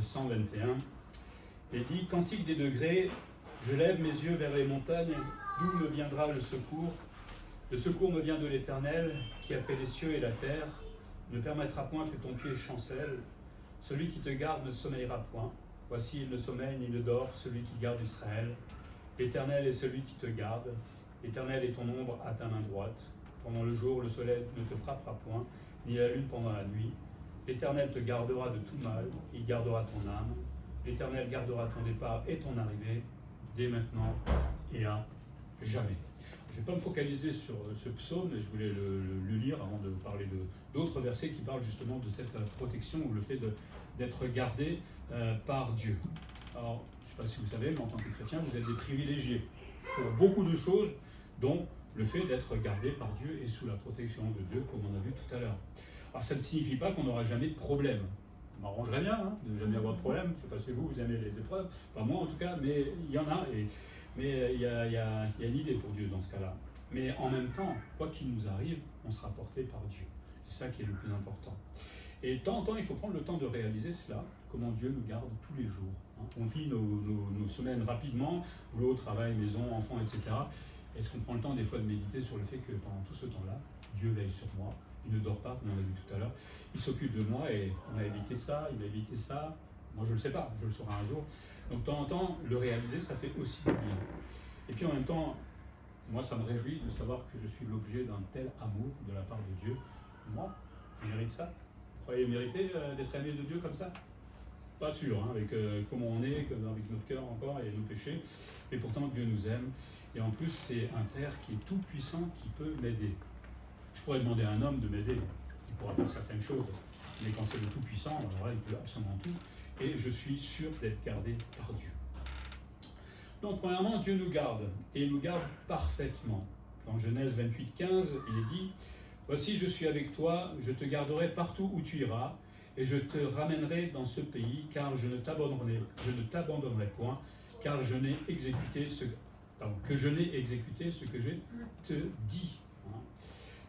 121, et dit « Cantique des degrés, je lève mes yeux vers les montagnes, d'où me viendra le secours? Le secours me vient de l'Éternel, qui a fait les cieux et la terre. Ne permettra point que ton pied chancelle. Celui qui te garde ne sommeillera point. Voici, il ne sommeille ni ne dort, celui qui garde Israël. L'Éternel est celui qui te garde. L'Éternel est ton ombre à ta main droite. Pendant le jour, le soleil ne te frappera point, ni la lune pendant la nuit. L'Éternel te gardera de tout mal, il gardera ton âme. L'Éternel gardera ton départ et ton arrivée, dès maintenant et à jamais. Je ne vais pas me focaliser sur ce psaume, mais je voulais le lire avant de parler d'autres versets qui parlent justement de cette protection ou le fait d'être gardé par Dieu. Alors, je ne sais pas si vous savez, mais en tant que chrétien, vous êtes des privilégiés pour beaucoup de choses, dont le fait d'être gardé par Dieu et sous la protection de Dieu, comme on a vu tout à l'heure. Alors, ça ne signifie pas qu'on n'aura jamais de problème. Ça m'arrangerait bien de ne jamais avoir de problème. Je ne sais pas si vous aimez les épreuves, pas moi en tout cas, mais il y en a. Mais il y a une idée pour Dieu dans ce cas-là. Mais en même temps, quoi qu'il nous arrive, on sera porté par Dieu. C'est ça qui est le plus important. Et de temps en temps, il faut prendre le temps de réaliser cela, comment Dieu nous garde tous les jours. On vit nos semaines rapidement, boulot, travail, maison, enfants, etc. Est-ce qu'on prend le temps des fois de méditer sur le fait que pendant tout ce temps-là, Dieu veille sur moi, il ne dort pas, comme on l'a vu tout à l'heure, il s'occupe de moi et on a évité ça, il a évité ça. Moi, je ne le sais pas, je le saurai un jour. Donc, de temps en temps, le réaliser, ça fait aussi du bien. Et puis, en même temps, moi, ça me réjouit de savoir que je suis l'objet d'un tel amour de la part de Dieu. Moi, je mérite ça. Vous croyez mériter d'être aimé de Dieu comme ça? Pas sûr, hein, avec comment on est, avec notre cœur encore et nos péchés. Mais pourtant, Dieu nous aime. Et en plus, c'est un Père qui est tout puissant, qui peut m'aider. Je pourrais demander à un homme de m'aider. Il pourra faire certaines choses. Mais quand c'est le tout-puissant, alors là, il peut absolument tout. Et je suis sûr d'être gardé par Dieu. Donc, premièrement, Dieu nous garde. Et il nous garde parfaitement. Dans Genèse 28, 15, il est dit « Voici, je suis avec toi, je te garderai partout où tu iras, et je te ramènerai dans ce pays, car je ne t'abandonnerai point, car je n'ai exécuté ce que je te dis. »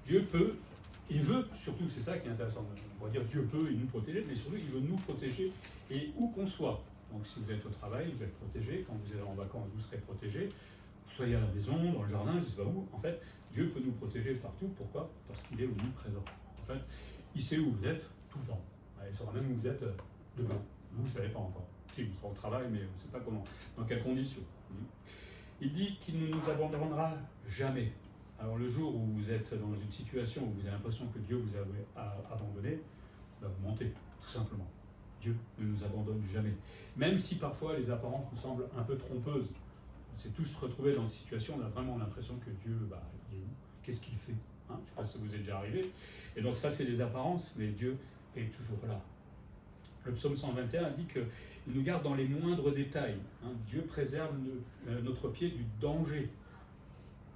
Dieu peut, il veut, surtout, c'est ça qui est intéressant. On va dire Dieu peut, il nous protéger, mais surtout, il veut nous protéger, et où qu'on soit. Donc, si vous êtes au travail, vous êtes protégé. Quand vous êtes en vacances, vous serez protégé. Vous soyez à la maison, dans le jardin, je ne sais pas où. En fait, Dieu peut nous protéger partout. Pourquoi? Parce qu'il est omniprésent. En fait, il sait où vous êtes tout le temps. Il saura même où vous êtes demain. Vous ne savez pas encore. Si, vous serez au travail, mais on ne sait pas comment. Dans quelles conditions. Il dit qu'il ne nous abandonnera jamais. Alors, le jour où vous êtes dans une situation où vous avez l'impression que Dieu vous a abandonné, ben vous mentez, tout simplement. Dieu ne nous abandonne jamais. Même si parfois les apparences nous semblent un peu trompeuses. On s'est tous retrouvés dans une situation où on a vraiment l'impression que Dieu, il est où? Qu'est-ce qu'il fait? Je ne sais pas si ça vous est déjà arrivé. Et donc ça, c'est les apparences, mais Dieu est toujours là. Le psaume 121 dit qu'il nous garde dans les moindres détails. Dieu préserve notre pied du danger.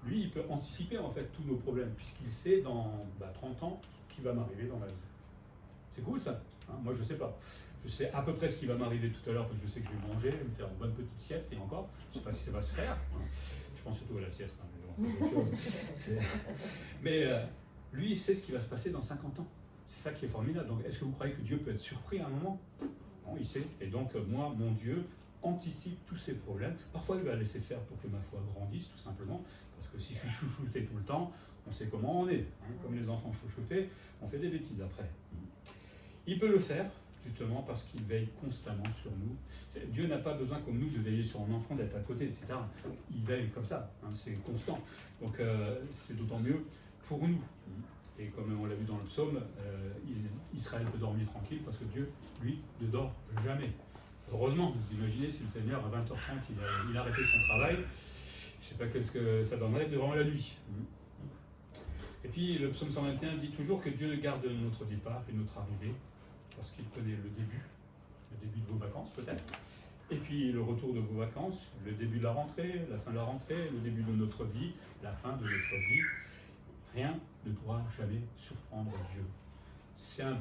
Lui, il peut anticiper en fait tous nos problèmes, puisqu'il sait dans 30 ans ce qui va m'arriver dans ma vie. C'est cool ça. Moi, je ne sais pas. Je sais à peu près ce qui va m'arriver tout à l'heure, parce que je sais que je vais manger, me faire une bonne petite sieste, et encore, je ne sais pas si ça va se faire. Je pense surtout à la sieste, mais bon, c'est autre chose. Mais lui, il sait ce qui va se passer dans 50 ans. C'est ça qui est formidable. Donc, est-ce que vous croyez que Dieu peut être surpris à un moment? Non, il sait. Et donc, moi, mon Dieu anticipe tous ces problèmes. Parfois, il va laisser faire pour que ma foi grandisse, tout simplement. Parce que si je suis chouchouté tout le temps, on sait comment on est. Comme les enfants chouchoutés, on fait des bêtises après. Il peut le faire, justement, parce qu'il veille constamment sur nous. Dieu n'a pas besoin, comme nous, de veiller sur un enfant, d'être à côté, etc. Il veille comme ça, c'est constant. Donc, c'est d'autant mieux pour nous. Et comme on l'a vu dans le psaume, Israël peut dormir tranquille, parce que Dieu, lui, ne dort jamais. Heureusement, vous imaginez si le Seigneur, à 20h30, il a arrêté son travail, je ne sais pas qu'est-ce que ça donnerait devant la nuit. Et puis, le psaume 121 dit toujours que Dieu garde notre départ et notre arrivée, parce qu'il connaît le début de vos vacances peut-être, et puis le retour de vos vacances, le début de la rentrée, la fin de la rentrée, le début de notre vie, la fin de notre vie. Rien ne pourra jamais surprendre Dieu. Ça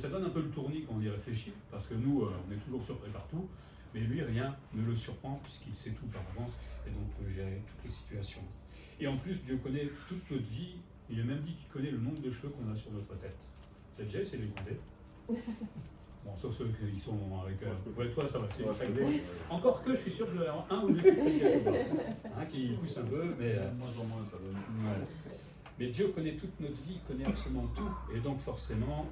donne un peu le tournis quand on y réfléchit, parce que nous, on est toujours surpris partout, mais lui, rien ne le surprend, puisqu'il sait tout par avance, et donc peut gérer toutes les situations. Et en plus, Dieu connaît toute notre vie. Il a même dit qu'il connaît le nombre de cheveux qu'on a sur notre tête. Vous avez déjà essayé de les compter? Bon, sauf ceux qui sont avec... ouais, toi, ça va, c'est Ouais, très je bien. comprends, ouais. Encore que je suis sûr qu'il y en a un ou deux qui traînent quelque part, qui poussent un peu, mais... De moins en moins, ça donne. ouais. Mais Dieu connaît toute notre vie, il connaît absolument tout, et donc forcément,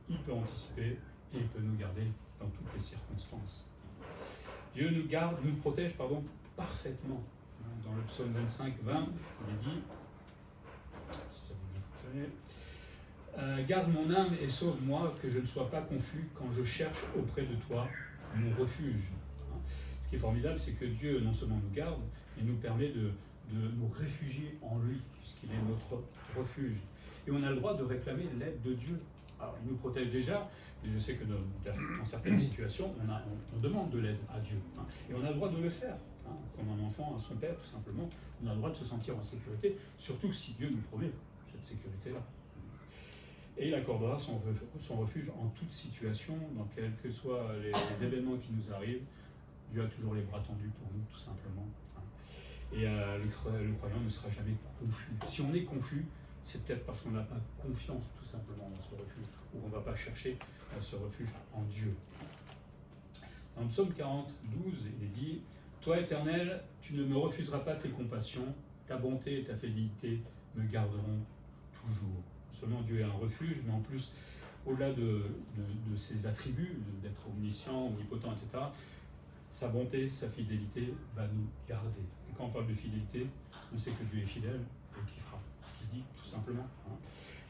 il peut anticiper et il peut nous garder dans toutes les circonstances. Dieu nous garde, nous protège, parfaitement. Dans le psaume 25, 20, il est dit, si ça veut bien fonctionner, garde mon âme et sauve-moi, que je ne sois pas confus quand je cherche auprès de toi mon refuge. Ce qui est formidable, c'est que Dieu non seulement nous garde, mais nous permet de nous réfugier en lui, puisqu'il est notre refuge. Et on a le droit de réclamer l'aide de Dieu. Alors, il nous protège déjà, mais je sais que dans certaines situations, on demande de l'aide à Dieu. Et on a le droit de le faire. Comme un enfant à son père, tout simplement, on a le droit de se sentir en sécurité, surtout si Dieu nous promet cette sécurité-là. Et il accordera son refuge en toute situation, dans quels que soient les événements qui nous arrivent. Dieu a toujours les bras tendus pour nous, tout simplement. Et le croyant ne sera jamais confus. Si on est confus, c'est peut-être parce qu'on n'a pas confiance, tout simplement, dans ce refuge, ou qu'on ne va pas chercher ce refuge en Dieu. Dans le psaume 40, 12, il est dit « Toi, Éternel, tu ne me refuseras pas tes compassions, ta bonté et ta fidélité me garderont toujours. » Non seulement Dieu est un refuge, mais en plus, au-delà de ses attributs, d'être omniscient, omnipotent, etc., sa bonté, sa fidélité va nous garder. Et quand on parle de fidélité, on sait que Dieu est fidèle et qu'il fera ce qu'il dit, tout simplement.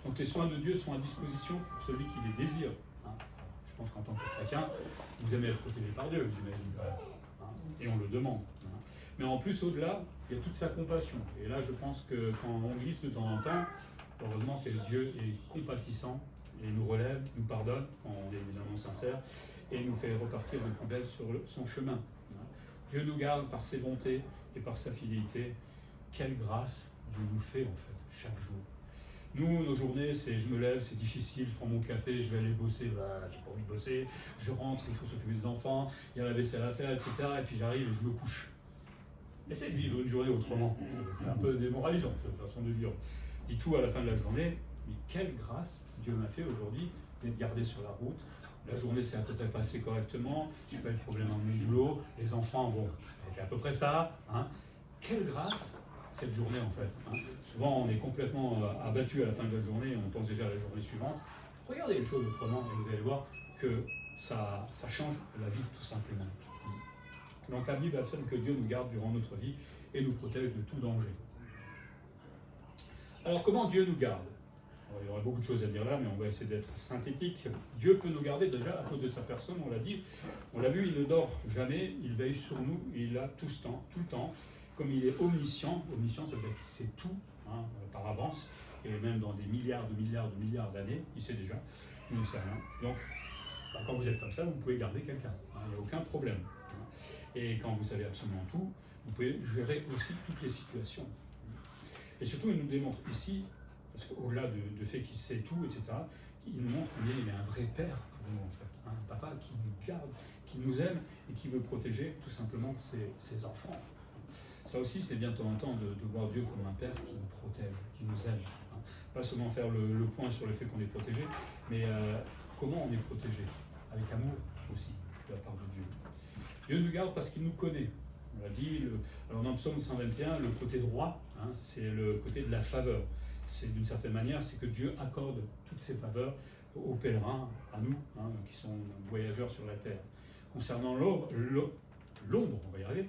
Donc les soins de Dieu sont à disposition pour celui qui les désire. Je pense qu'en tant que chrétien, vous aimez être protégé par Dieu, j'imagine quand même. Et on le demande. Mais en plus, au-delà, il y a toute sa compassion. Et là, je pense que quand on glisse de temps en temps, heureusement que Dieu est compatissant et nous relève, nous pardonne, quand on est évidemment sincère, et nous fait repartir de plus belle sur son chemin. Dieu nous garde par ses bontés et par sa fidélité. Quelle grâce Dieu nous fait, en fait, chaque jour. Nous, nos journées, c'est je me lève, c'est difficile, je prends mon café, je vais aller bosser, j'ai pas envie de bosser, je rentre, il faut s'occuper des enfants, il y a la vaisselle à faire, etc. Et puis j'arrive et je me couche. Essayez de vivre une journée autrement. C'est un peu démoralisant, cette façon de vivre. Dis tout à la fin de la journée, mais quelle grâce Dieu m'a fait aujourd'hui d'être gardé sur la route. La journée s'est à peu près passée correctement, je n'ai pas eu de problème dans mon boulot, les enfants, bon, c'était à peu près ça. Quelle grâce cette journée en fait. Souvent on est complètement abattu à la fin de la journée, on pense déjà à la journée suivante. Regardez les choses autrement et vous allez voir que ça change la vie tout simplement. Donc la Bible affirme que Dieu nous garde durant notre vie et nous protège de tout danger. Alors comment Dieu nous garde ? Alors, il y aurait beaucoup de choses à dire là, mais on va essayer d'être synthétique. Dieu peut nous garder déjà à cause de sa personne, on l'a dit. On l'a vu, il ne dort jamais, il veille sur nous, il a tout le temps. Comme il est omniscient, ça veut dire qu'il sait tout par avance, et même dans des milliards d'années, il sait déjà, nous ne sait rien. Donc, quand vous êtes comme ça, vous pouvez garder quelqu'un, il n'y a aucun problème. Et quand vous savez absolument tout, vous pouvez gérer aussi toutes les situations. Et surtout, il nous démontre ici, parce qu'au-delà du fait qu'il sait tout, etc., il nous montre combien il est un vrai père pour nous, en fait. Un papa qui nous garde, qui nous aime et qui veut protéger tout simplement ses enfants. Ça aussi, c'est bien de temps en temps de voir Dieu comme un père qui nous protège, qui nous aime. Pas seulement faire le point sur le fait qu'on est protégé, mais comment on est protégé, avec amour aussi, de la part de Dieu. Dieu nous garde parce qu'il nous connaît. On l'a dit, alors dans le psaume 121, le côté droit, c'est le côté de la faveur. C'est d'une certaine manière, c'est que Dieu accorde toutes ces faveurs aux pèlerins, à nous, qui sont voyageurs sur la terre. Concernant l'ombre, on va y arriver,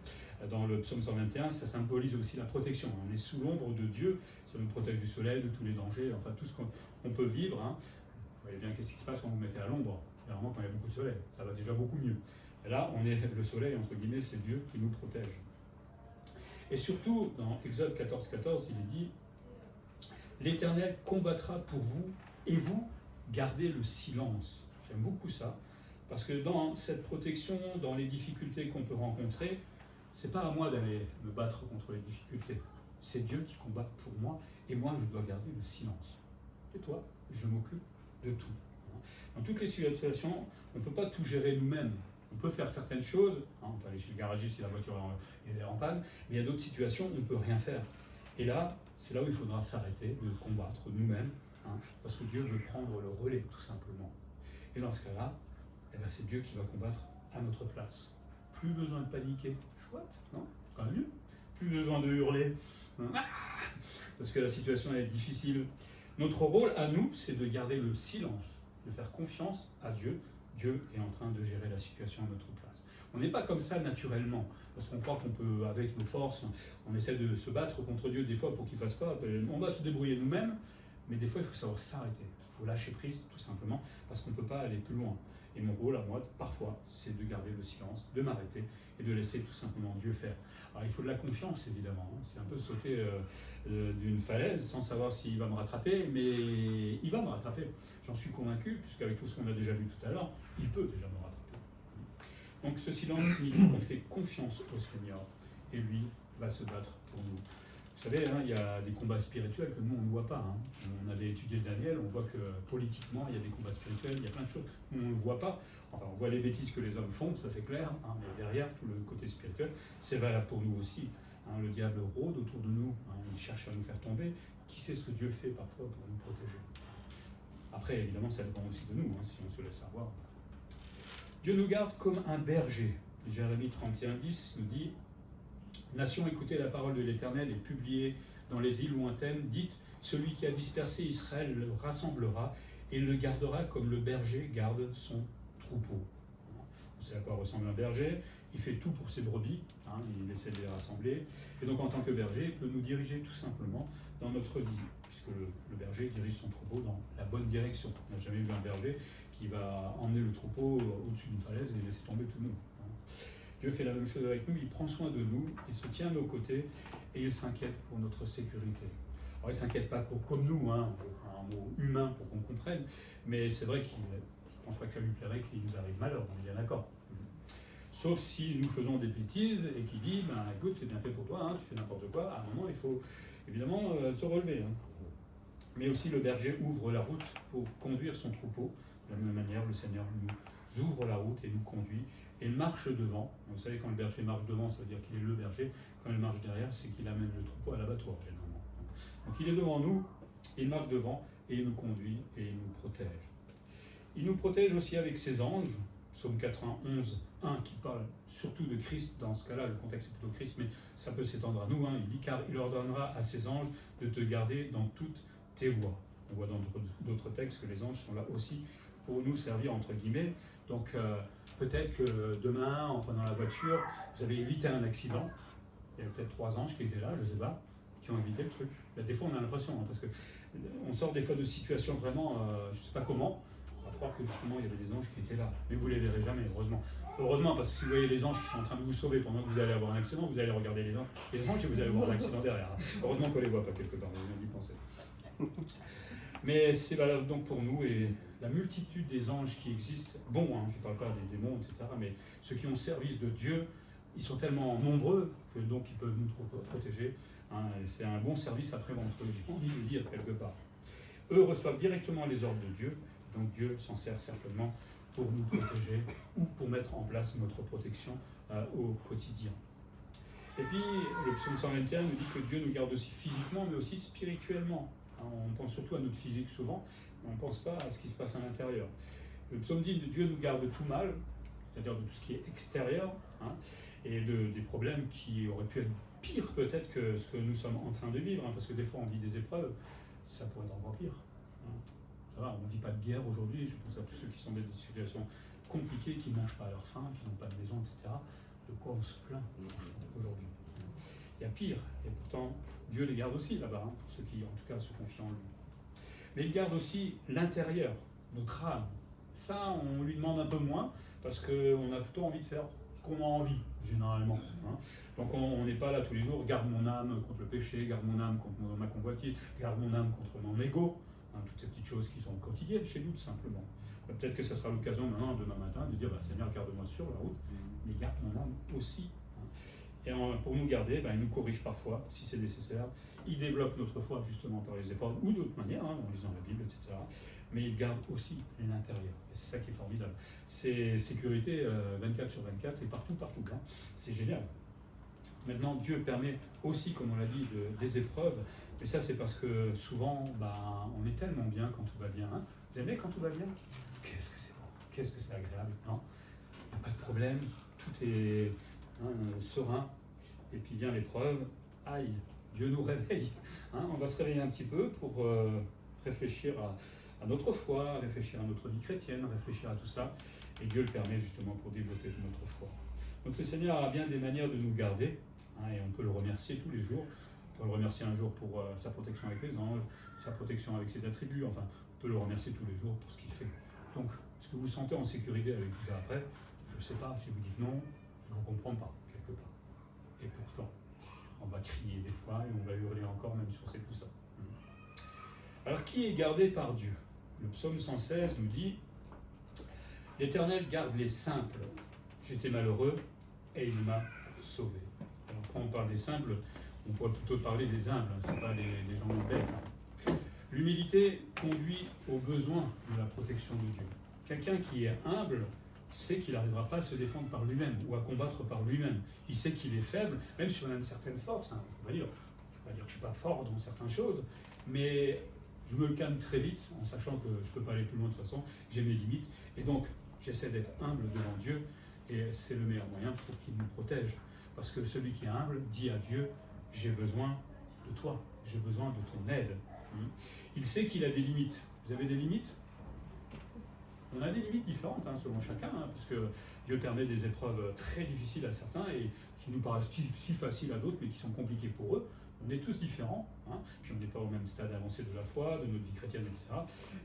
dans le psaume 121, ça symbolise aussi la protection. On est sous l'ombre de Dieu, ça nous protège du soleil, de tous les dangers, enfin tout ce qu'on peut vivre. Vous voyez bien qu'est-ce qui se passe quand vous mettez à l'ombre, généralement quand il y a beaucoup de soleil, ça va déjà beaucoup mieux. Et là, on est le soleil, entre guillemets, c'est Dieu qui nous protège. Et surtout, dans Exode 14, il est dit « L'Éternel combattra pour vous, et vous, gardez le silence. » J'aime beaucoup ça, parce que dans cette protection, dans les difficultés qu'on peut rencontrer, c'est pas à moi d'aller me battre contre les difficultés. C'est Dieu qui combat pour moi, et moi, je dois garder le silence. Et toi, je m'occupe de tout. Dans toutes les situations, on ne peut pas tout gérer nous-mêmes. On peut faire certaines choses, on peut aller chez le garagiste si la voiture est en panne, mais il y a d'autres situations où on ne peut rien faire. Et là, c'est là où il faudra s'arrêter de combattre nous-mêmes, parce que Dieu veut prendre le relais, tout simplement. Et dans ce cas-là, eh bien c'est Dieu qui va combattre à notre place. Plus besoin de paniquer, chouette, non? Quand même mieux. Plus besoin de hurler, parce que la situation est difficile. Notre rôle à nous, c'est de garder le silence, de faire confiance à Dieu. Dieu est en train de gérer la situation à notre place. On n'est pas comme ça naturellement, parce qu'on croit qu'on peut, avec nos forces, on essaie de se battre contre Dieu des fois pour qu'il ne fasse pas. On va se débrouiller nous-mêmes, mais des fois il faut savoir s'arrêter. Il faut lâcher prise, tout simplement, parce qu'on ne peut pas aller plus loin. Et mon rôle à moi, parfois, c'est de garder le silence, de m'arrêter et de laisser tout simplement Dieu faire. Alors il faut de la confiance, évidemment. C'est un peu sauter d'une falaise sans savoir s'il va me rattraper, mais il va me rattraper. J'en suis convaincu, puisqu'avec tout ce qu'on a déjà vu tout à l'heure, il peut déjà me rattraper. Donc ce silence signifie qu'on fait confiance au Seigneur, et lui va se battre pour nous. Vous savez, il y a des combats spirituels que nous, on ne voit pas. On avait étudié Daniel, on voit que politiquement, il y a des combats spirituels, il y a plein de choses que nous, on ne voit pas. Enfin, on voit les bêtises que les hommes font, ça c'est clair, mais derrière, tout le côté spirituel, c'est valable pour nous aussi. Le diable rôde autour de nous, il cherche à nous faire tomber. Qui sait ce que Dieu fait parfois pour nous protéger? Après, évidemment, ça dépend aussi de nous, si on se laisse avoir. Dieu nous garde comme un berger. Jérémie 31,10 nous dit: Nation, écoutez la parole de l'Éternel et publiez dans les îles lointaines. Dites, celui qui a dispersé Israël le rassemblera et le gardera comme le berger garde son troupeau. On sait à quoi ressemble un berger. Il fait tout pour ses brebis, il essaie de les rassembler. Et donc en tant que berger, il peut nous diriger tout simplement dans notre vie, puisque le berger dirige son troupeau dans la bonne direction. On n'a jamais vu un berger qui va emmener le troupeau au-dessus d'une falaise et laisser tomber tout le monde. Dieu fait la même chose avec nous, il prend soin de nous, il se tient à nos côtés et il s'inquiète pour notre sécurité. Alors il ne s'inquiète pas comme nous, un mot humain pour qu'on comprenne, mais c'est vrai qu'il, je ne pense pas que ça lui plairait qu'il nous arrive malheur, on est bien d'accord. Sauf si nous faisons des bêtises et qu'il dit, écoute, c'est bien fait pour toi, tu fais n'importe quoi, à un moment il faut évidemment se relever. Mais aussi le berger ouvre la route pour conduire son troupeau. De la même manière, le Seigneur nous ouvre la route et nous conduit. Et il marche devant. Vous savez, quand le berger marche devant, ça veut dire qu'il est le berger. Quand il marche derrière, c'est qu'il amène le troupeau à l'abattoir, généralement. Donc il est devant nous, il marche devant, et il nous conduit, et il nous protège. Il nous protège aussi avec ses anges. Psaume 91, 1, qui parle surtout de Christ. Dans ce cas-là, le contexte est plutôt Christ, mais ça peut s'étendre à nous. Il dit, car il ordonnera à ses anges de te garder dans toutes tes voies. On voit dans d'autres textes que les anges sont là aussi pour nous servir, entre guillemets. Donc, peut-être que demain, en prenant la voiture, vous avez évité un accident. Il y a peut-être 3 anges qui étaient là, je ne sais pas, qui ont évité le truc. Là, des fois, on a l'impression, parce qu'on sort des fois de situations vraiment, je ne sais pas comment, à croire que justement, il y avait des anges qui étaient là. Mais vous ne les verrez jamais, heureusement. Heureusement, parce que si vous voyez les anges qui sont en train de vous sauver pendant que vous allez avoir un accident, vous allez regarder les anges et vous allez voir un accident derrière. Heureusement qu'on ne les voit pas quelque part, vous avez dû penser. Mais c'est valable donc pour nous et la multitude des anges qui existent, je ne parle pas des démons, etc., mais ceux qui ont le service de Dieu, ils sont tellement nombreux que donc ils peuvent nous protéger. C'est un bon service après-vente, j'ai envie de le dire quelque part. Eux reçoivent directement les ordres de Dieu, donc Dieu s'en sert certainement pour nous protéger ou pour mettre en place notre protection au quotidien. Et puis, le psaume 121 nous dit que Dieu nous garde aussi physiquement, mais aussi spirituellement. On pense surtout à notre physique souvent, mais on ne pense pas à ce qui se passe à l'intérieur. Le psaume dit que Dieu nous garde de tout mal, c'est-à-dire de tout ce qui est extérieur, et des problèmes qui auraient pu être pires peut-être que ce que nous sommes en train de vivre, parce que des fois on vit des épreuves, ça pourrait être encore pire. Ça va, on ne vit pas de guerre aujourd'hui, je pense à tous ceux qui sont dans des situations compliquées, qui ne mangent pas à leur faim, qui n'ont pas de maison, etc. De quoi on se plaint aujourd'hui? Il y a pire, et pourtant Dieu les garde aussi là-bas, pour ceux qui en tout cas se confient en lui. Mais il garde aussi l'intérieur, notre âme. Ça, on lui demande un peu moins, parce qu'on a plutôt envie de faire ce qu'on a envie, généralement. Donc on n'est pas là tous les jours, garde mon âme contre le péché, garde mon âme contre ma convoitise, garde mon âme contre mon ego, toutes ces petites choses qui sont quotidiennes chez nous, tout simplement. Peut-être que ce sera l'occasion maintenant, demain matin, de dire, Seigneur, garde-moi sur la route, mais garde mon âme aussi. Et pour nous garder, il nous corrige parfois, si c'est nécessaire. Il développe notre foi, justement, par les épreuves, ou d'autres manières, en lisant la Bible, etc. Mais il garde aussi l'intérieur. Et c'est ça qui est formidable. C'est sécurité 24 sur 24 et partout. C'est génial. Maintenant, Dieu permet aussi, comme on l'a dit, des épreuves. Mais ça, c'est parce que souvent, on est tellement bien quand tout va bien. Vous aimez quand tout va bien? Qu'est-ce que c'est bon? qu'est-ce que c'est agréable. Non, il n'y a pas de problème, tout est serein. Et puis vient l'épreuve, aïe, Dieu nous réveille. On va se réveiller un petit peu pour réfléchir à notre foi, réfléchir à notre vie chrétienne, réfléchir à tout ça. Et Dieu le permet justement pour développer notre foi. Donc le Seigneur a bien des manières de nous garder, et on peut le remercier tous les jours. On peut le remercier un jour pour sa protection avec les anges, sa protection avec ses attributs, enfin, on peut le remercier tous les jours pour ce qu'il fait. Donc, est-ce que vous vous sentez en sécurité avec tout ça après? Je ne sais pas, si vous dites non, je ne vous comprends pas, quelque part. Et pourtant, on va crier des fois et on va hurler encore, même si on sait tout ça. Alors, qui est gardé par Dieu? Le psaume 116 nous dit « L'Éternel garde les simples. J'étais malheureux et il m'a sauvé. » Alors, quand on parle des simples, on pourrait plutôt parler des humbles, ce n'est pas les gens bêtes. L'humilité conduit au besoin de la protection de Dieu. Quelqu'un qui est humble sait qu'il n'arrivera pas à se défendre par lui-même ou à combattre par lui-même. Il sait qu'il est faible, même si on a une certaine force. Je ne vais pas dire que je ne suis pas fort dans certaines choses, mais je me calme très vite en sachant que je ne peux pas aller plus loin de toute façon, j'ai mes limites. Et donc, j'essaie d'être humble devant Dieu et c'est le meilleur moyen pour qu'il nous protège. Parce que celui qui est humble dit à Dieu, j'ai besoin de toi, j'ai besoin de ton aide. Il sait qu'il a des limites. Vous avez des limites? On a des limites différentes selon chacun, parce que Dieu permet des épreuves très difficiles à certains et qui nous paraissent si faciles à d'autres, mais qui sont compliquées pour eux. On est tous différents, puis on n'est pas au même stade avancé de la foi, de notre vie chrétienne, etc.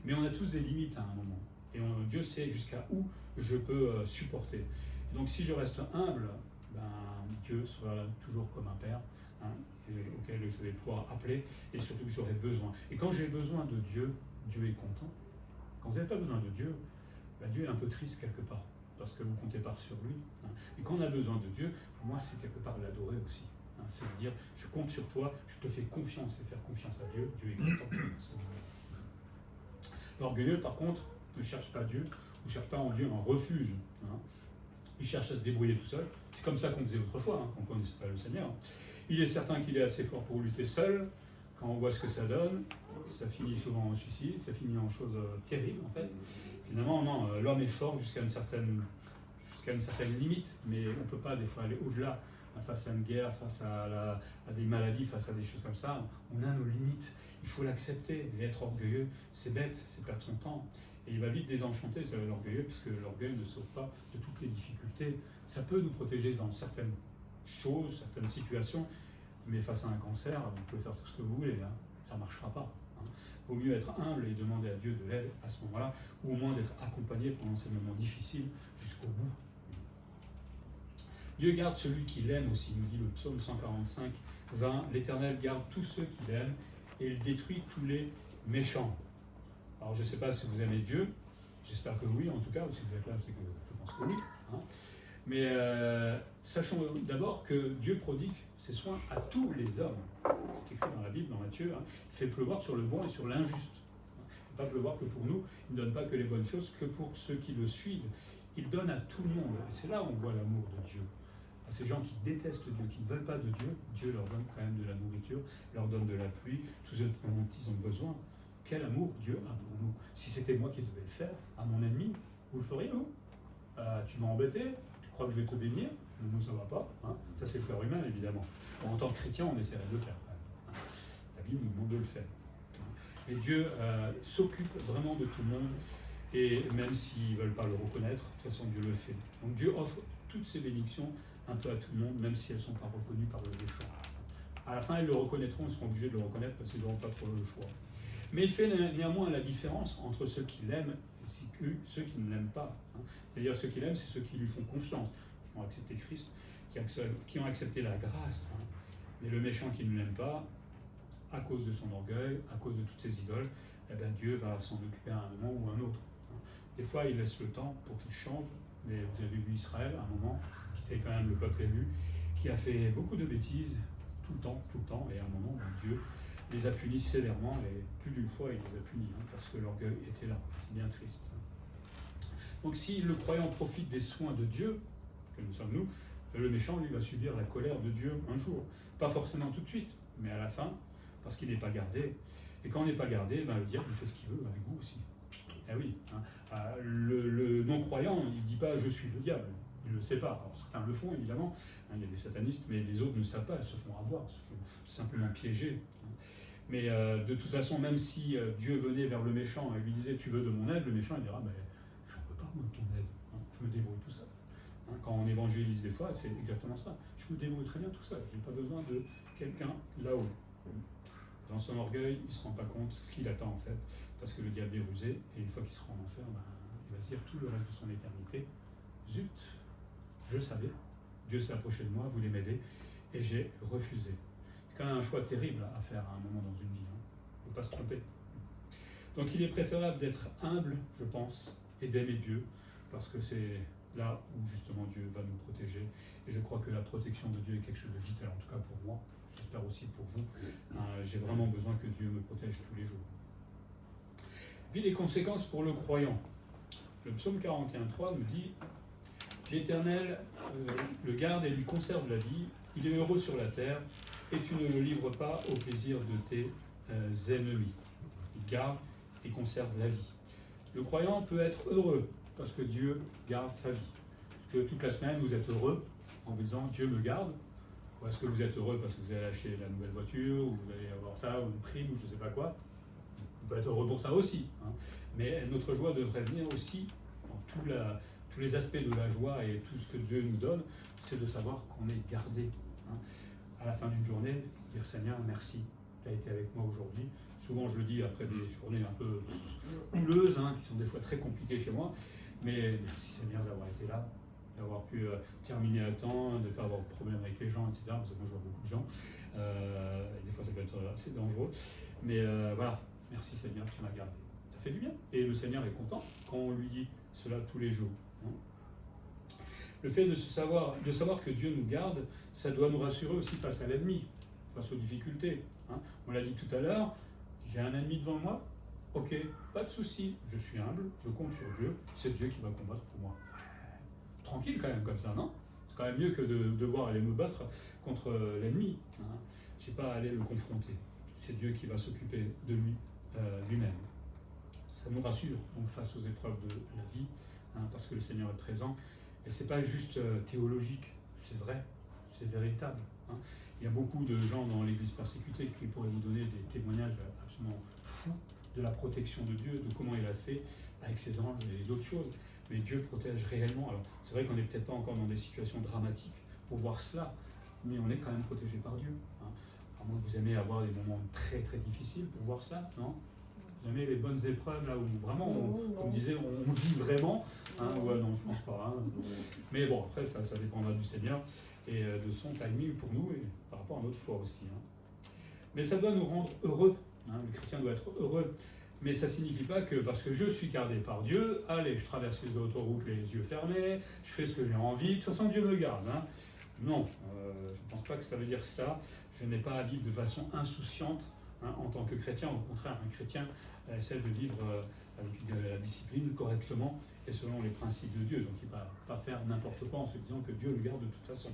Mais on a tous des limites à un moment. Et Dieu sait jusqu'à où je peux supporter. Et donc si je reste humble, Dieu sera toujours comme un père, auquel je vais pouvoir appeler, et surtout que j'aurai besoin. Et quand j'ai besoin de Dieu, Dieu est content. Quand vous n'avez pas besoin de Dieu, Dieu est un peu triste quelque part, parce que vous ne comptez pas sur lui. Et quand on a besoin de Dieu, pour moi, c'est quelque part l'adorer aussi. C'est de dire, je compte sur toi, je te fais confiance, et faire confiance à Dieu, Dieu est content. L'orgueilleux, par contre, ne cherche pas Dieu, ne cherche pas en Dieu un refuge. Il cherche à se débrouiller tout seul. C'est comme ça qu'on faisait autrefois, quand on ne connaissait pas le Seigneur. Il est certain qu'il est assez fort pour lutter seul. Quand on voit ce que ça donne, ça finit souvent en suicide, ça finit en choses terribles, en fait. Finalement, non, l'homme est fort jusqu'à une certaine limite, mais on ne peut pas des fois aller au-delà. Face à une guerre, face à des maladies, face à des choses comme ça, on a nos limites. Il faut l'accepter. Et être orgueilleux, c'est bête, c'est perdre son temps. Et il va vite désenchanter l'orgueilleux, parce que l'orgueil ne sauve pas de toutes les difficultés. Ça peut nous protéger dans certaines choses, certaines situations, mais face à un cancer, vous pouvez faire tout ce que vous voulez, ça ne marchera pas. Il vaut mieux être humble et demander à Dieu de l'aide à ce moment-là, ou au moins d'être accompagné pendant ces moments difficiles jusqu'au bout. Dieu garde celui qui l'aime aussi, nous dit le psaume 145, 20. L'Éternel garde tous ceux qui l'aiment et il détruit tous les méchants. Alors je ne sais pas si vous aimez Dieu, j'espère que oui en tout cas, ou si vous êtes là, c'est que je pense que oui. Mais sachons d'abord que Dieu prodigue ses soins à tous les hommes. C'est écrit dans la Bible, dans Matthieu, il fait pleuvoir sur le bon et sur l'injuste. Il ne fait pas pleuvoir que pour nous, il ne donne pas que les bonnes choses, que pour ceux qui le suivent. Il donne à tout le monde. Et c'est là où on voit l'amour de Dieu. À ces gens qui détestent Dieu, qui ne veulent pas de Dieu, Dieu leur donne quand même de la nourriture, leur donne de la pluie, tout ce dont ils ont besoin. Quel amour Dieu a pour nous. Si c'était moi qui devais le faire, à mon ennemi, vous le feriez, vous? Tu m'as embêté, tu crois que je vais te bénir? Nous, ça ne va pas. Ça, c'est le cœur humain, évidemment. En tant que chrétien, on essaierait de le faire. La Bible nous demande de le faire. Et Dieu s'occupe vraiment de tout le monde, et même s'ils ne veulent pas le reconnaître, de toute façon, Dieu le fait. Donc Dieu offre toutes ses bénédictions un peu à tout le monde, même si elles ne sont pas reconnues par le méchant. À la fin, ils le reconnaîtront, ils seront obligés de le reconnaître parce qu'ils n'auront pas trop le choix. Mais il fait néanmoins la différence entre ceux qui l'aiment et ceux qui ne l'aiment pas. C'est-à-dire ceux qui l'aiment, c'est ceux qui lui font confiance, qui ont accepté Christ, qui ont accepté la grâce. Mais le méchant qui ne l'aime pas, à cause de son orgueil, à cause de toutes ses idoles, Dieu va s'en occuper à un moment ou à un autre. Des fois, il laisse le temps pour qu'il change, mais vous avez vu Israël, à un moment, qui était quand même le peuple élu, qui a fait beaucoup de bêtises, tout le temps, et à un moment, Dieu les a punis sévèrement, et plus d'une fois, il les a punis, parce que l'orgueil était là, c'est bien triste. Donc si le croyant profite des soins de Dieu, que nous sommes nous, le méchant, lui, va subir la colère de Dieu un jour. Pas forcément tout de suite, mais à la fin, parce qu'il n'est pas gardé. Et quand on n'est pas gardé, le diable il fait ce qu'il veut avec vous aussi. Eh oui, le non-croyant, il ne dit pas « je suis le diable ». Il ne le sait pas. Alors, certains le font, évidemment. Il y a des satanistes, mais les autres ne savent pas, se font avoir, se font tout simplement piéger. Mais de toute façon, même si Dieu venait vers le méchant et lui disait « tu veux de mon aide », le méchant il dira « j'en veux pas moi de ton aide, je me débrouille tout seul ». Quand on évangélise des fois, c'est exactement ça. Je me débrouille très bien tout seul, je n'ai pas besoin de quelqu'un là-haut. Dans son orgueil, il ne se rend pas compte ce qu'il attend en fait, parce que le diable est rusé, et une fois qu'il sera en enfer, il va se dire tout le reste de son éternité « zut, je savais, Dieu s'est approché de moi, voulait m'aider, et j'ai refusé ». C'est quand même un choix terrible à faire à un moment dans une vie. Il ne faut pas se tromper. Donc il est préférable d'être humble, je pense, et d'aimer Dieu, parce que c'est là où justement Dieu va nous protéger. Et je crois que la protection de Dieu est quelque chose de vital, en tout cas pour moi, j'espère aussi pour vous. J'ai vraiment besoin que Dieu me protège tous les jours. Puis les conséquences pour le croyant. Le psaume 41,3 nous dit « L'Éternel le garde et lui conserve la vie, il est heureux sur la terre, et tu ne le livres pas au plaisir de tes ennemis. » Il garde et conserve la vie. Le croyant peut être heureux parce que Dieu garde sa vie. Est-ce que toute la semaine vous êtes heureux en vous disant Dieu me garde? Ou est-ce que vous êtes heureux parce que vous allez acheter la nouvelle voiture, ou vous allez avoir ça, ou une prime, ou je ne sais pas quoi? Vous pouvez être heureux pour ça aussi. Mais notre joie devrait venir aussi dans tous les aspects de la joie et tout ce que Dieu nous donne, c'est de savoir qu'on est gardé. À la fin d'une journée, dire Seigneur, merci, tu as été avec moi aujourd'hui. Souvent, je le dis après des journées un peu houleuses, qui sont des fois très compliquées chez moi, mais merci Seigneur d'avoir été là, d'avoir pu terminer à temps, de ne pas avoir de problème avec les gens, etc. Parce que moi, je vois beaucoup de gens. Et des fois, ça peut être assez dangereux. Mais voilà, merci Seigneur, tu m'as gardé. Ça fait du bien. Et le Seigneur est content quand on lui dit cela tous les jours. Le fait de savoir que Dieu nous garde, ça doit nous rassurer aussi face à l'ennemi, face aux difficultés. On l'a dit tout à l'heure, j'ai un ennemi devant moi, ok, pas de souci, je suis humble, je compte sur Dieu, c'est Dieu qui va combattre pour moi. Tranquille quand même comme ça, non? C'est quand même mieux que de devoir aller me battre contre l'ennemi. Je n'ai pas à aller le confronter. C'est Dieu qui va s'occuper de lui-même. Ça nous rassure donc face aux épreuves de la vie, parce que le Seigneur est présent. Et ce n'est pas juste théologique, c'est vrai, c'est véritable. Il y a beaucoup de gens dans l'Église persécutée qui pourraient vous donner des témoignages absolument fous de la protection de Dieu, de comment il a fait avec ses anges et d'autres choses. Mais Dieu protège réellement. Alors, c'est vrai qu'on n'est peut-être pas encore dans des situations dramatiques pour voir cela, mais on est quand même protégé par Dieu. À moins que vous aimez avoir des moments très très difficiles pour voir ça, non? Vous aimez les bonnes épreuves, là où vraiment, comme disait, on vit vraiment. Ouais, non, je pense pas. Mais bon, après, ça dépendra du Seigneur et de son timing pour nous et par rapport à notre foi aussi. Mais ça doit nous rendre heureux. Le chrétien doit être heureux. Mais ça ne signifie pas que parce que je suis gardé par Dieu, allez, je traverse les autoroutes les yeux fermés, je fais ce que j'ai envie, de toute façon Dieu me garde. Non, je ne pense pas que ça veut dire ça. Je n'ai pas à vivre de façon insouciante en tant que chrétien. Au contraire, un chrétien essaie de vivre avec de la discipline correctement et selon les principes de Dieu. Donc il ne va pas faire n'importe quoi en se disant que Dieu le garde de toute façon.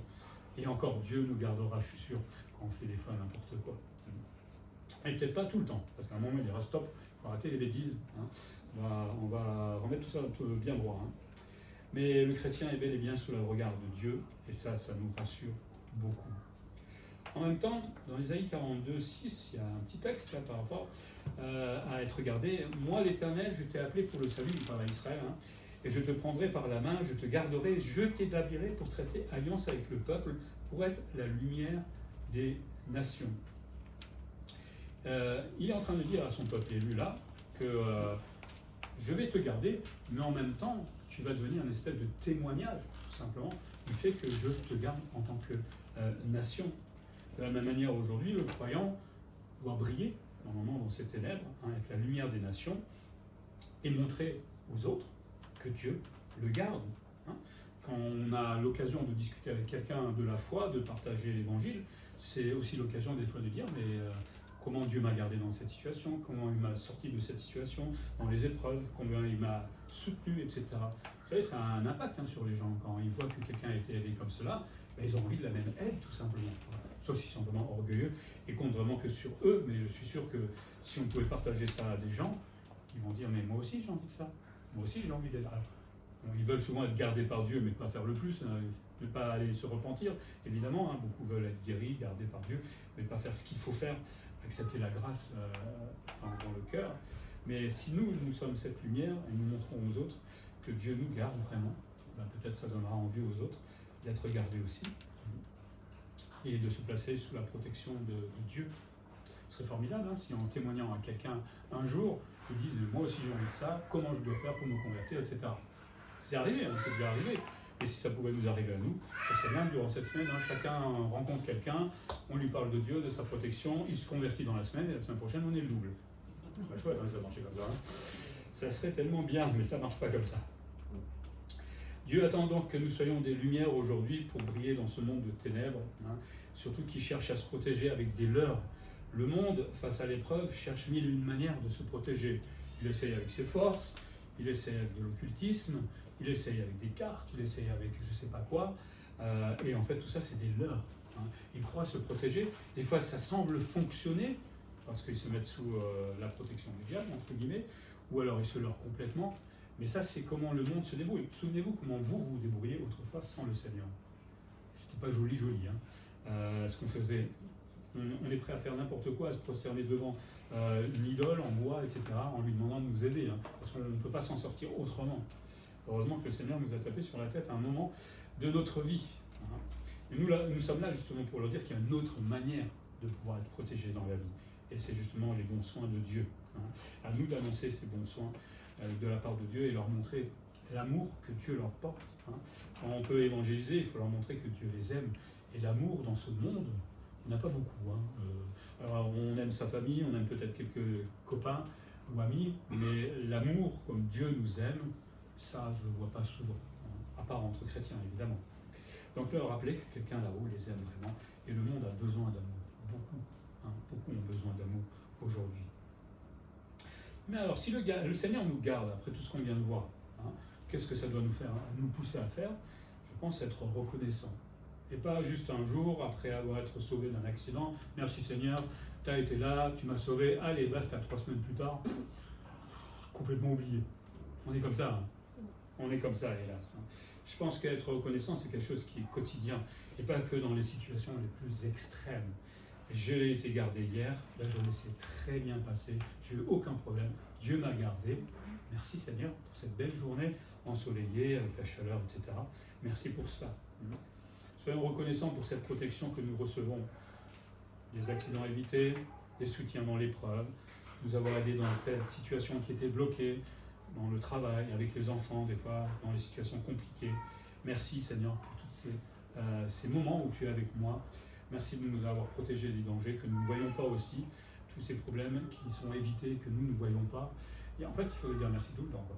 Et encore, Dieu nous gardera, je suis sûr, quand on fait des fois n'importe quoi. Et peut-être pas tout le temps, parce qu'à un moment il dira stop, il faut arrêter les bêtises. On va remettre tout ça bien droit. Mais le chrétien est bel et bien sous le regard de Dieu, et ça nous rassure beaucoup. En même temps, dans Ésaïe 42,6, il y a un petit texte là, par rapport à être regardé. « Moi, l'Éternel, je t'ai appelé pour le salut, il parle à Israël, et je te prendrai par la main, je te garderai, je t'établirai pour traiter alliance avec le peuple, pour être la lumière des nations. » Il est en train de dire à son peuple élu là que je vais te garder, mais en même temps, tu vas devenir une espèce de témoignage, tout simplement, du fait que je te garde en tant que nation. De la même manière, aujourd'hui, le croyant doit briller, normalement, dans ces ténèbres, avec la lumière des nations, et montrer aux autres que Dieu le garde. Quand on a l'occasion de discuter avec quelqu'un de la foi, de partager l'évangile, c'est aussi l'occasion des fois de dire, mais comment Dieu m'a gardé dans cette situation, comment il m'a sorti de cette situation, dans les épreuves, combien il m'a soutenu, etc. Vous savez, ça a un impact sur les gens. Quand ils voient que quelqu'un a été aidé comme cela, ils ont envie de la même aide, tout simplement. Sauf s'ils sont vraiment orgueilleux et comptent vraiment que sur eux. Mais je suis sûr que si on pouvait partager ça à des gens, ils vont dire, mais moi aussi j'ai envie de ça. Moi aussi j'ai envie d'être. Alors, Bon, ils veulent souvent être gardés par Dieu, mais pas faire le plus, hein, ne pas aller se repentir, évidemment. Hein, beaucoup veulent être guéris, gardés par Dieu, mais pas faire ce qu'il faut faire, accepter la grâce dans le cœur. Mais si nous sommes cette lumière et nous montrons aux autres que Dieu nous garde vraiment, ben peut-être ça donnera envie aux autres d'être gardés aussi et de se placer sous la protection de Dieu. Ce serait formidable hein, si en témoignant à quelqu'un un jour, ils disent « moi aussi j'ai envie de ça, comment je dois faire pour me convertir, etc. » C'est arrivé, hein, c'est déjà arrivé. Et si ça pouvait nous arriver à nous, ça serait bien durant cette semaine, hein, chacun rencontre quelqu'un, on lui parle de Dieu, de sa protection, il se convertit dans la semaine, et la semaine prochaine on est le double. C'est pas chouette, hein, ça marche comme ça. Hein. Ça serait tellement bien, mais ça ne marche pas comme ça. Dieu attend donc que nous soyons des lumières aujourd'hui pour briller dans ce monde de ténèbres, hein, surtout qui cherche à se protéger avec des leurres. Le monde, face à l'épreuve, cherche mille et une manières de se protéger. Il essaye avec ses forces, il essaye avec de l'occultisme, il essaye avec des cartes, il essaye avec je ne sais pas quoi, et en fait tout ça c'est des leurres. Hein. Ils croient se protéger, des fois ça semble fonctionner, parce qu'ils se mettent sous la protection du diable, entre guillemets, ou alors ils se leurrent complètement, mais ça c'est comment le monde se débrouille. Souvenez-vous comment vous vous débrouillez autrefois sans le Seigneur. C'était pas joli, ce qu'on faisait. On est prêt à faire n'importe quoi, à se prosterner devant une idole en bois, etc., en lui demandant de nous aider, hein, parce qu'on ne peut pas s'en sortir autrement. Heureusement que le Seigneur nous a tapé sur la tête à un moment de notre vie. Hein. Et nous sommes là justement pour leur dire qu'il y a une autre manière de pouvoir être protégé dans la vie. Et c'est justement les bons soins de Dieu. Hein. À nous d'annoncer ces bons soins de la part de Dieu et leur montrer l'amour que Dieu leur porte. Hein. Quand on peut évangéliser, il faut leur montrer que Dieu les aime. Et l'amour dans ce monde, on n'a pas beaucoup. Hein. Alors on aime sa famille, on aime peut-être quelques copains ou amis, mais l'amour comme Dieu nous aime, ça je ne le vois pas souvent, hein, à part entre chrétiens évidemment. Donc leur rappeler que quelqu'un là-haut les aime vraiment, et le monde a besoin d'amour, beaucoup, hein, beaucoup ont besoin d'amour aujourd'hui. Mais alors si le Seigneur nous garde après tout ce qu'on vient de voir, hein, qu'est-ce que ça doit nous faire, hein, nous pousser à faire? Je pense être reconnaissant. Et pas juste un jour, après avoir été sauvé d'un accident, merci Seigneur, tu as été là, tu m'as sauvé, allez, basta, 3 semaines plus tard, complètement oublié. On est comme ça, hein. On est comme ça, hélas. Hein. Je pense qu'être reconnaissant, c'est quelque chose qui est quotidien, et pas que dans les situations les plus extrêmes. J'ai été gardé hier, la journée s'est très bien passée, j'ai eu aucun problème, Dieu m'a gardé, merci Seigneur pour cette belle journée ensoleillée, avec la chaleur, etc. Merci pour cela. Soyons reconnaissants pour cette protection que nous recevons. Les accidents évités, les soutiens dans l'épreuve, nous avoir aidés dans telle situation qui était bloquée, dans le travail, avec les enfants, des fois, dans les situations compliquées. Merci Seigneur pour tous ces moments où tu es avec moi. Merci de nous avoir protégés des dangers que nous ne voyons pas aussi, tous ces problèmes qui sont évités, que nous ne voyons pas. Et en fait, il faut dire merci tout le temps, quoi.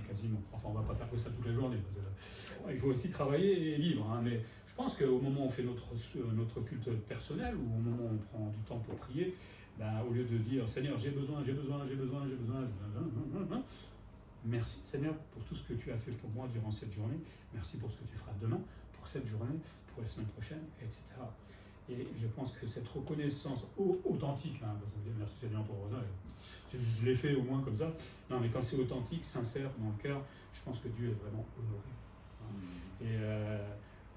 Quasiment. Enfin, on ne va pas faire que ça toute la journée. Il faut aussi travailler et vivre. Hein, mais je pense qu'au moment où on fait notre culte personnel, ou au moment où on prend du temps pour prier, ben, au lieu de dire « Seigneur, j'ai besoin, merci Seigneur pour tout ce que tu as fait pour moi durant cette journée, merci pour ce que tu feras demain, pour cette journée, pour la semaine prochaine, etc. » Et je pense que cette reconnaissance authentique, hein, parce que merci Seigneur pour ça, je l'ai fait au moins comme ça, non mais quand c'est authentique, sincère, dans le cœur, je pense que Dieu est vraiment honoré. Hein. Et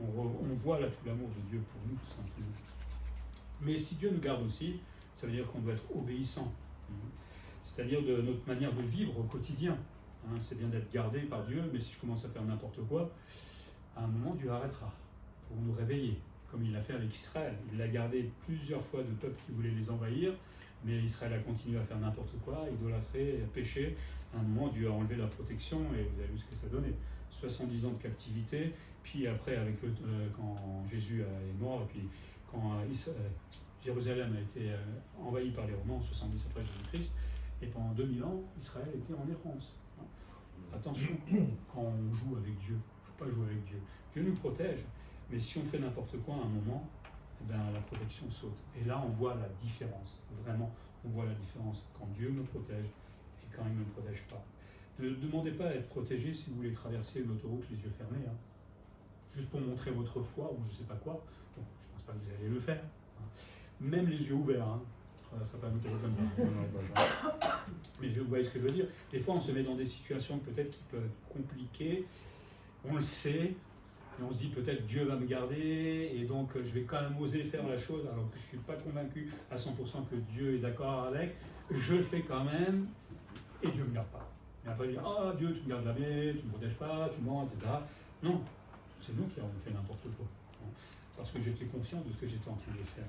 on voit là tout l'amour de Dieu pour nous, tout simplement. Mais si Dieu nous garde aussi, ça veut dire qu'on doit être obéissant. C'est-à-dire de notre manière de vivre au quotidien. Hein, c'est bien d'être gardé par Dieu, mais si je commence à faire n'importe quoi, à un moment Dieu arrêtera pour nous réveiller, comme il l'a fait avec Israël. Il l'a gardé plusieurs fois de peuples qui voulaient les envahir, mais Israël a continué à faire n'importe quoi, idolâtrer, pécher. À un moment, Dieu a enlevé la protection, et vous avez vu ce que ça donnait. 70 ans de captivité, puis après, quand Jésus est mort, et puis quand Jérusalem a été envahie par les Romains en 70 après Jésus-Christ, et pendant 2000 ans, Israël était en errance. Attention, quand on joue avec Dieu, il ne faut pas jouer avec Dieu. Dieu nous protège, mais si on fait n'importe quoi à un moment, eh bien, la protection saute. Et là, on voit la différence. Vraiment, on voit la différence quand Dieu me protège et quand il ne me protège pas. Ne demandez pas à être protégé si vous voulez traverser une autoroute les yeux fermés. Hein. Juste pour montrer votre foi ou je ne sais pas quoi. Bon, je ne pense pas que vous allez le faire. Hein. Même les yeux ouverts. Hein. Ça sera pas une autoroute comme ça. Mais vous voyez ce que je veux dire. Des fois, on se met dans des situations peut-être qui peuvent être compliquées on le sait, et on se dit peut-être Dieu va me garder, et donc je vais quand même oser faire la chose, alors que je ne suis pas convaincu à 100% que Dieu est d'accord avec, je le fais quand même, et Dieu ne me garde pas. Et après, dire, ah Dieu, tu ne me gardes jamais, tu ne me protèges pas, tu mens, etc. Non, c'est nous qui avons fait n'importe quoi. Parce que j'étais conscient de ce que j'étais en train de faire.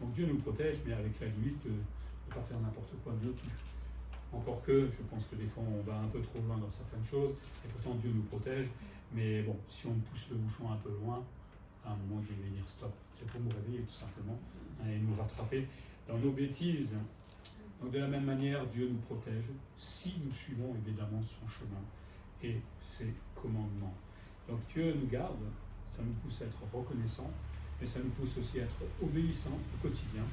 Donc Dieu nous protège, mais avec la limite de ne pas faire n'importe quoi non plus. Encore que, je pense que des fois on va un peu trop loin dans certaines choses, et pourtant Dieu nous protège. Mais bon, si on pousse le bouchon un peu loin, à un moment Dieu va dire stop. C'est pour nous réveiller tout simplement, et nous rattraper dans nos bêtises. Donc de la même manière, Dieu nous protège si nous suivons évidemment son chemin et ses commandements. Donc Dieu nous garde, ça nous pousse à être reconnaissants, mais ça nous pousse aussi à être obéissants au quotidien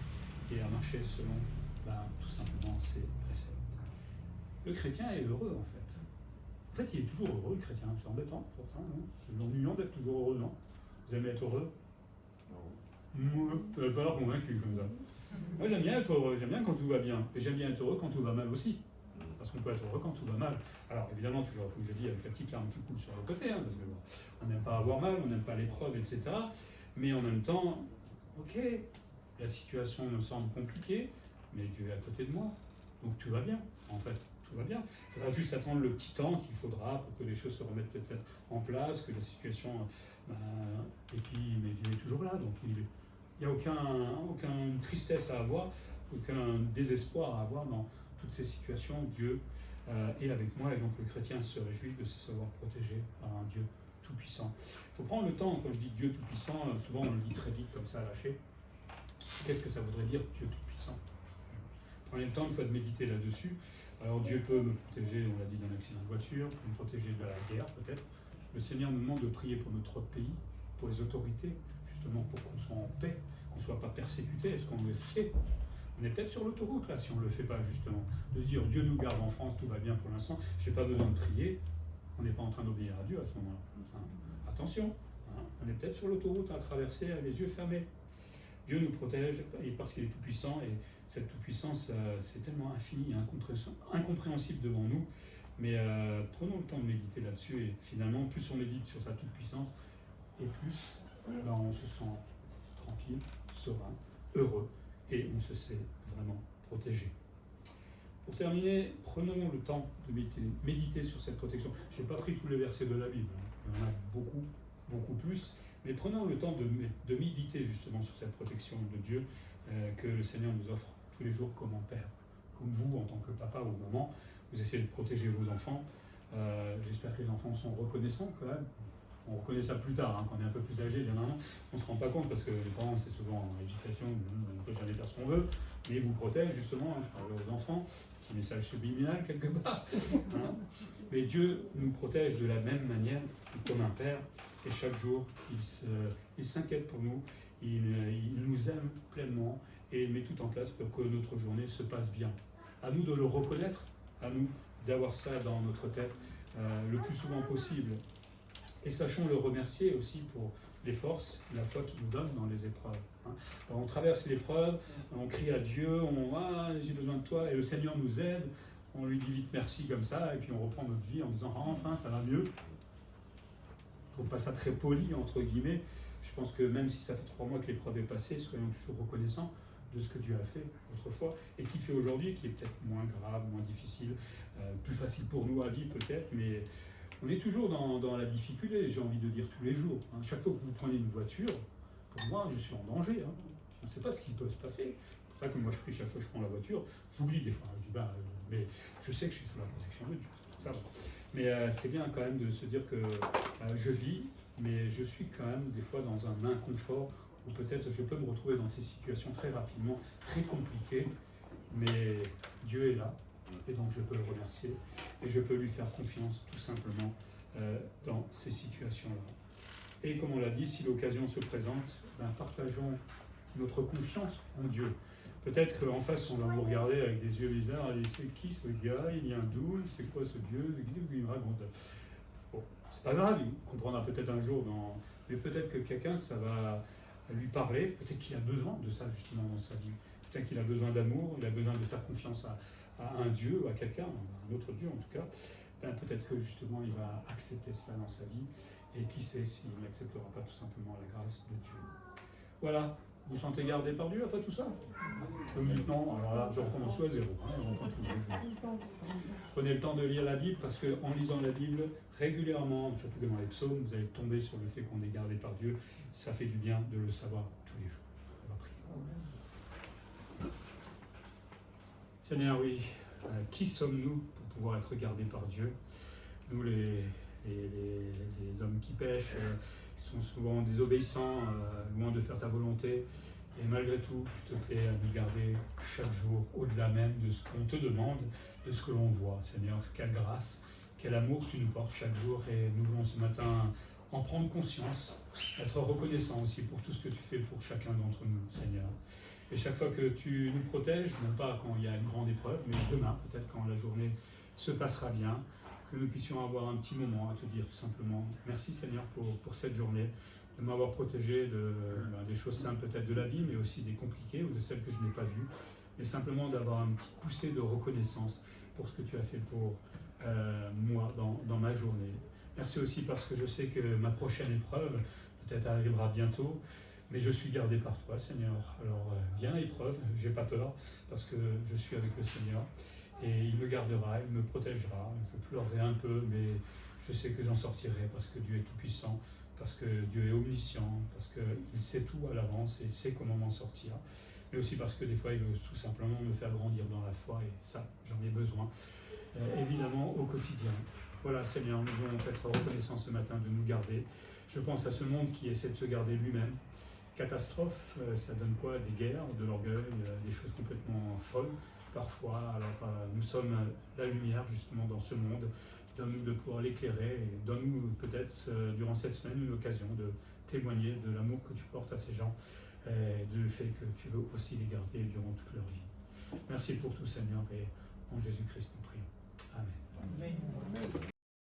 et à marcher selon tout simplement ses préceptes. Le chrétien est heureux en fait. En fait, il est toujours heureux, le chrétien. C'est embêtant pour ça, non? C'est l'ennuyant d'être toujours heureux, non? Vous aimez être heureux? Non. Vous n'avez pas l'air convaincu comme ça. Moi, j'aime bien être heureux, j'aime bien quand tout va bien. Et j'aime bien être heureux quand tout va mal aussi. Parce qu'on peut être heureux quand tout va mal. Alors, évidemment, toujours, comme je dis, avec la petite larme qui coule sur le côté, parce que bon, on n'aime pas avoir mal, on n'aime pas l'épreuve, etc. Mais en même temps, ok, la situation me semble compliquée, mais Dieu est à côté de moi. Donc tout va bien, en fait. Tout va bien. Il faudra juste attendre le petit temps qu'il faudra pour que les choses se remettent peut-être en place, que la situation... et puis, mais Dieu est toujours là, donc il n'y a aucune tristesse à avoir, aucun désespoir à avoir dans toutes ces situations. Dieu est avec moi, et donc le chrétien se réjouit de se savoir protégé par un Dieu tout-puissant. Il faut prendre le temps, quand je dis Dieu tout-puissant, souvent on le dit très vite comme ça, lâché. Qu'est-ce que ça voudrait dire Dieu tout-puissant? Prenez le temps une fois de méditer là-dessus. Alors Dieu peut me protéger, on l'a dit, d'un accident de voiture, peut me protéger de la guerre peut-être. Le Seigneur nous demande de prier pour notre pays, pour les autorités, justement pour qu'on soit en paix, qu'on ne soit pas persécuté. Est-ce qu'on le fait? On est peut-être sur l'autoroute là si on ne le fait pas justement. De se dire Dieu nous garde en France, tout va bien pour l'instant, je n'ai pas besoin de prier. On n'est pas en train d'obéir à Dieu à ce moment-là. Attention, on est peut-être sur l'autoroute à traverser avec les yeux fermés. Dieu nous protège et parce qu'il est tout-puissant, et cette toute-puissance, c'est tellement infini et incompréhensible devant nous. Mais prenons le temps de méditer là-dessus, et finalement, plus on médite sur sa toute-puissance, et plus on se sent tranquille, serein, heureux, et on se sait vraiment protégé. Pour terminer, prenons le temps de méditer sur cette protection. Je n'ai pas pris tous les versets de la Bible, il y en a beaucoup, beaucoup plus, mais prenons le temps de méditer justement sur cette protection de Dieu que le Seigneur nous offre tous les jours comme un père. Comme vous, en tant que papa ou maman, vous essayez de protéger vos enfants. J'espère que les enfants sont reconnaissants quand même. On reconnaît ça plus tard, quand on est un peu plus âgé, généralement, on ne se rend pas compte parce que les parents, c'est souvent en éducation, on ne peut jamais faire ce qu'on veut, mais ils vous protègent justement, je parle aux enfants, petit message subliminal quelque part. Mais Dieu nous protège de la même manière, comme un père, et chaque jour, il s'inquiète pour nous, il nous aime pleinement, et il met tout en place pour que notre journée se passe bien. À nous de le reconnaître, à nous d'avoir ça dans notre tête le plus souvent possible. Et sachons le remercier aussi pour les forces, la foi qu'il nous donne dans les épreuves. On traverse l'épreuve, on crie à Dieu, j'ai besoin de toi, et le Seigneur nous aide, on lui dit vite merci comme ça, et puis on reprend notre vie en disant enfin ça va mieux. Je trouve pas ça très poli, entre guillemets. Je pense que même si ça fait 3 mois que l'épreuve est passée, soyons toujours reconnaissants de ce que Dieu a fait autrefois, et qu'il fait aujourd'hui, qui est peut-être moins grave, moins difficile, plus facile pour nous à vivre peut-être, mais on est toujours dans la difficulté, j'ai envie de dire tous les jours. Chaque fois que vous prenez une voiture, pour moi, je suis en danger. On ne sait pas ce qui peut se passer. C'est pour ça que moi, je prie chaque fois que je prends la voiture. J'oublie des fois. Je dis, mais je sais que je suis sous la protection de Dieu. Ça va. Mais c'est bien quand même de se dire que je vis, mais je suis quand même des fois dans un inconfort où peut-être je peux me retrouver dans ces situations très rapidement, très compliquées. Mais Dieu est là. Et donc je peux le remercier et je peux lui faire confiance tout simplement dans ces situations-là. Et comme on l'a dit, si l'occasion se présente, partageons notre confiance en Dieu. Peut-être qu'en face, on va vous regarder avec des yeux bizarres et dire c'est qui ce gars, il vient d'où, c'est quoi ce Dieu, il me raconte. Bon, c'est pas grave, il comprendra peut-être un jour, mais peut-être que quelqu'un, ça va lui parler, peut-être qu'il a besoin de ça justement dans sa vie. Peut-être qu'il a besoin d'amour, il a besoin de faire confiance à un Dieu, à quelqu'un, à un autre Dieu en tout cas, peut-être que justement il va accepter cela dans sa vie Et qui sait s'il n'acceptera pas tout simplement la grâce de Dieu. Voilà, vous sentez gardé par Dieu après tout ça? Maintenant, alors là, je recommence à zéro. On continue. Prenez le temps de lire la Bible, parce qu'en lisant la Bible régulièrement, surtout dans les psaumes, vous allez tomber sur le fait qu'on est gardé par Dieu. Ça fait du bien de le savoir tous les jours. On va prier. Seigneur, oui, qui sommes-nous pour pouvoir être gardés par Dieu? Nous, les hommes qui pêchent, sont souvent désobéissants, loin de faire ta volonté. Et malgré tout, tu te plais à nous garder chaque jour, au-delà même de ce qu'on te demande, de ce que l'on voit. Seigneur, quelle grâce, quel amour tu nous portes chaque jour. Et nous voulons ce matin en prendre conscience, être reconnaissant aussi pour tout ce que tu fais pour chacun d'entre nous, Seigneur. Et chaque fois que tu nous protèges, non pas quand il y a une grande épreuve, mais demain, peut-être quand la journée se passera bien, que nous puissions avoir un petit moment à te dire tout simplement merci Seigneur pour cette journée, de m'avoir protégé des choses simples peut-être de la vie, mais aussi des compliquées ou de celles que je n'ai pas vues, mais simplement d'avoir un petit poussé de reconnaissance pour ce que tu as fait pour moi dans ma journée. Merci aussi parce que je sais que ma prochaine épreuve peut-être arrivera bientôt, mais je suis gardé par toi Seigneur. Alors viens épreuve, j'ai pas peur parce que je suis avec le Seigneur. Et il me gardera, il me protégera. Je pleurerai un peu, mais je sais que j'en sortirai parce que Dieu est tout-puissant, parce que Dieu est omniscient, parce qu'il sait tout à l'avance et il sait comment m'en sortir. Mais aussi parce que des fois, il veut tout simplement me faire grandir dans la foi et ça, j'en ai besoin, évidemment, au quotidien. Voilà, Seigneur, nous voulons être reconnaissants ce matin de nous garder. Je pense à ce monde qui essaie de se garder lui-même. Catastrophe, ça donne quoi? Des guerres, de l'orgueil, des choses complètement folles. Parfois, alors nous sommes la lumière justement dans ce monde, donne-nous de pouvoir l'éclairer et donne-nous peut-être durant cette semaine une occasion de témoigner de l'amour que tu portes à ces gens et du fait que tu veux aussi les garder durant toute leur vie. Merci pour tout Seigneur et en Jésus-Christ nous prions. Amen. Amen.